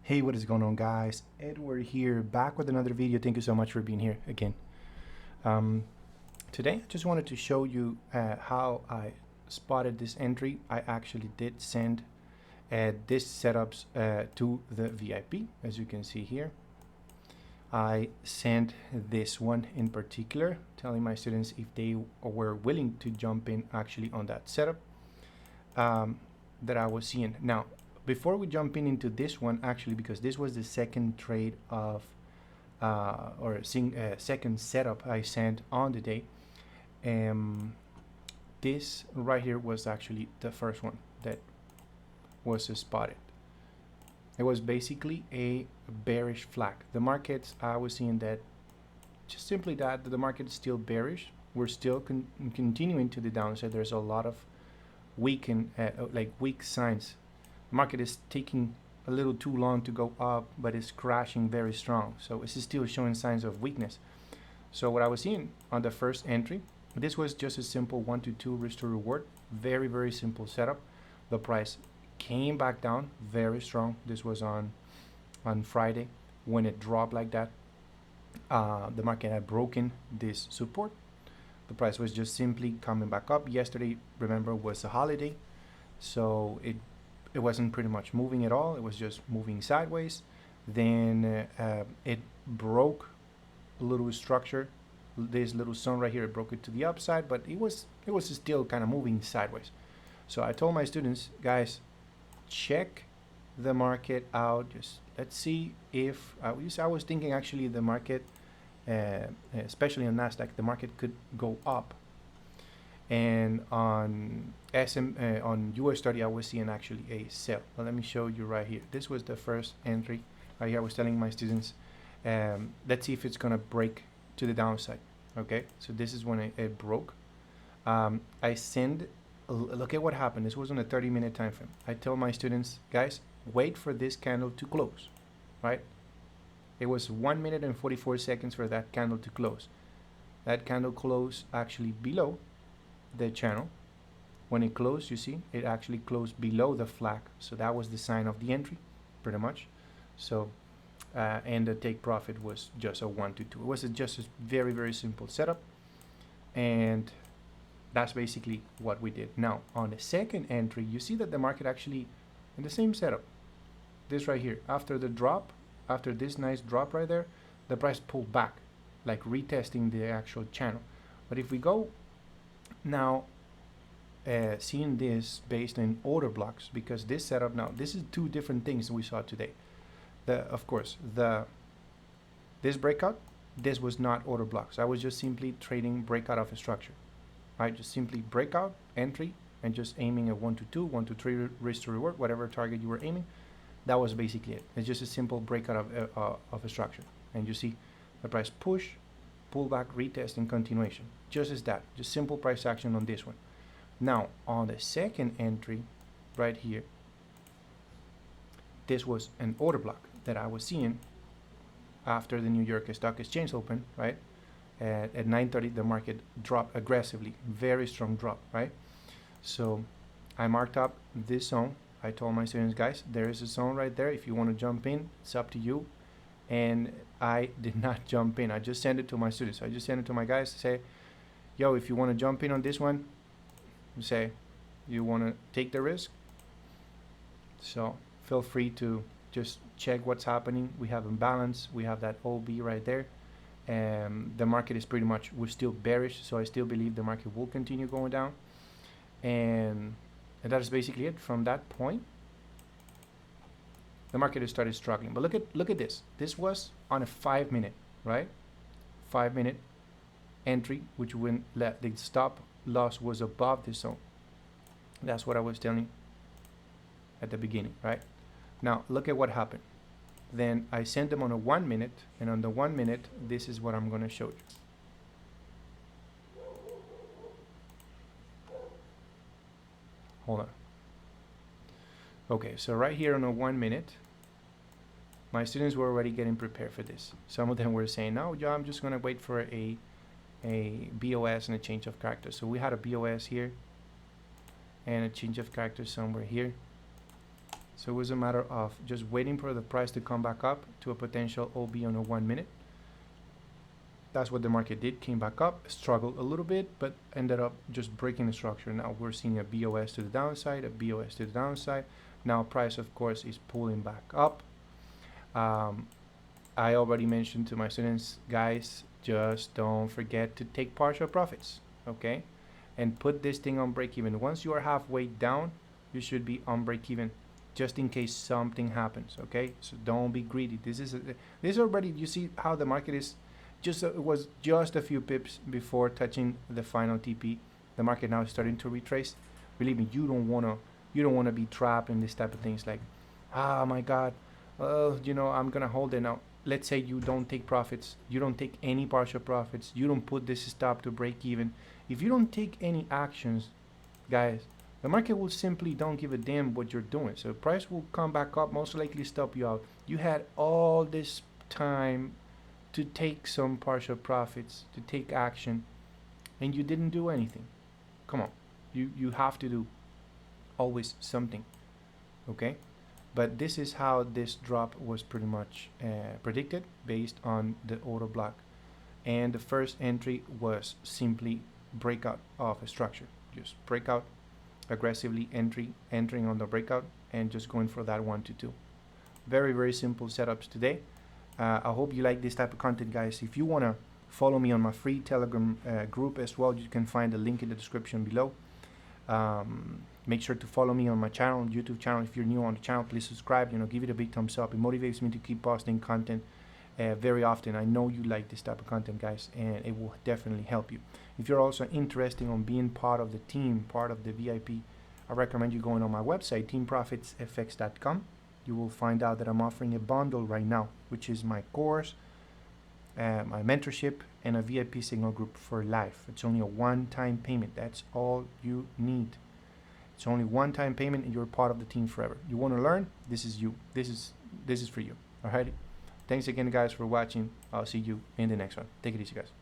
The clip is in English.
Hey, what is going on, guys? Edward here, back with another video. Thank you so much for being here again. Today I just wanted to show you how I spotted this entry. I actually did send this setups to the VIP, as you can see here. I sent this one in particular, telling my students if they were willing to jump in actually on that setup that I was seeing. Now, before we jump into this one, actually, because this was the second trade of second setup I sent on the day, this right here was actually the first one that was spotted. It was basically a bearish flag. The markets, I was seeing that just simply that the market is still bearish. We're still continuing to the downside. There's a lot of weak signs. The market is taking a little too long to go up, but it's crashing very strong. So it's still showing signs of weakness. So what I was seeing on the first entry, this was just a simple 1 to 2 risk to reward. Very, very simple setup. The price came back down very strong. This was on Friday when it dropped like that. The market had broken this support. The price was just simply coming back up. Yesterday, remember, was a holiday, so it wasn't pretty much moving at all. It was just moving sideways. Then it broke a little structure. This little zone right here, it broke it to the upside, but it was still kind of moving sideways. So I told my students, guys, check the market out. Just let's see if I was thinking actually the market, especially on Nasdaq, the market could go up. And on on US30, I was seeing actually a sell. Well, let me show you right here. This was the first entry. Right here, I was telling my students, let's see if it's gonna break to the downside. Okay, so this is when it broke. I send. Look at what happened. This was on a 30-minute time frame. I tell my students, guys, wait for this candle to close. Right? It was 1 minute and 44 seconds for that candle to close. That candle closed actually below the channel. When it closed, you see it actually closed below the flag, so that was the sign of the entry pretty much. So and the take profit was just a 1 to 2. It was just a very, very simple setup, and that's basically what we did. Now on the second entry, you see that the market actually in the same setup, this right here, after the drop, after this nice drop right there, the price pulled back, like retesting the actual channel. But if we go now, seeing this based on order blocks, because this setup now, this is two different things we saw today. Of course, this breakout, this was not order blocks. I was just simply trading breakout of a structure. Right, just simply breakout, entry, and just aiming at 1 to 2, 1 to 3 risk to reward, whatever target you were aiming. That was basically it. It's just a simple breakout of a structure. And you see the price push, pullback, retest, and continuation. Just as that, just simple price action on this one. Now on the second entry right here, this was an order block that I was seeing after the New York Stock Exchange opened, right? At 9:30, the market dropped aggressively, very strong drop, right? So I marked up this zone. I told my students, guys, there is a zone right there. If you want to jump in, it's up to you. And I did not jump in. I just sent it to my students. I just sent it to my guys to say, yo, if you want to jump in on this one, say you want to take the risk. So feel free to just check what's happening. We have imbalance. We have that OB right there. The market is pretty much, we're still bearish, so I still believe the market will continue going down, and that is basically it. From that point, the market has started struggling. But look at this. This was on a 5 minute, right? 5 minute entry, which when the stop loss was above this zone. That's what I was telling at the beginning, right? Now look at what happened. Then I sent them on a 1 minute, and on the 1 minute, this is what I'm going to show you. Hold on. Okay, so right here on a 1 minute, my students were already getting prepared for this. Some of them were saying, no, yeah, I'm just going to wait for a BOS and a change of character. So we had a BOS here and a change of character somewhere here. So it was a matter of just waiting for the price to come back up to a potential OB on a 1 minute. That's what the market did, came back up, struggled a little bit, but ended up just breaking the structure. Now we're seeing a BOS to the downside, a BOS to the downside. Now price, of course, is pulling back up. I already mentioned to my students, guys, just don't forget to take partial profits, okay? And put this thing on break even. Once you are halfway down, you should be on break even, just in case something happens, okay? So don't be greedy. This is already, you see how the market is. It was just a few pips before touching the final TP. The market now is starting to retrace. Believe me, you don't wanna be trapped in this type of things. Like, oh my God, I'm gonna hold it now. Let's say you don't take profits, you don't take any partial profits, you don't put this stop to break even. If you don't take any actions, guys, the market will simply don't give a damn what you're doing. So price will come back up, most likely stop you out. You had all this time to take some partial profits, to take action, and you didn't do anything. Come on, you have to do always something, okay? But this is how this drop was pretty much predicted based on the order block. And the first entry was simply breakout of a structure. Just breakout, aggressively entering on the breakout, and just going for that 1 to 2. Very, very simple setups today. I hope you like this type of content, guys. If you want to follow me on my free Telegram group as well, you can find the link in the description below. Make sure to follow me on my channel, YouTube channel. If you're new on the channel, please subscribe. Give it a big thumbs up. It motivates me to keep posting content very often. I know you like this type of content, guys, and it will definitely help you. If you're also interested in being part of the team, part of the VIP, I recommend you going on my website, teamprofitsenglish.com. You will find out that I'm offering a bundle right now, which is my course, my mentorship, and a VIP signal group for life. It's only a one-time payment. That's all you need. It's only one-time payment, and you're part of the team forever. You want to learn? This is you. This is for you. All right. Thanks again, guys, for watching. I'll see you in the next one. Take it easy, guys.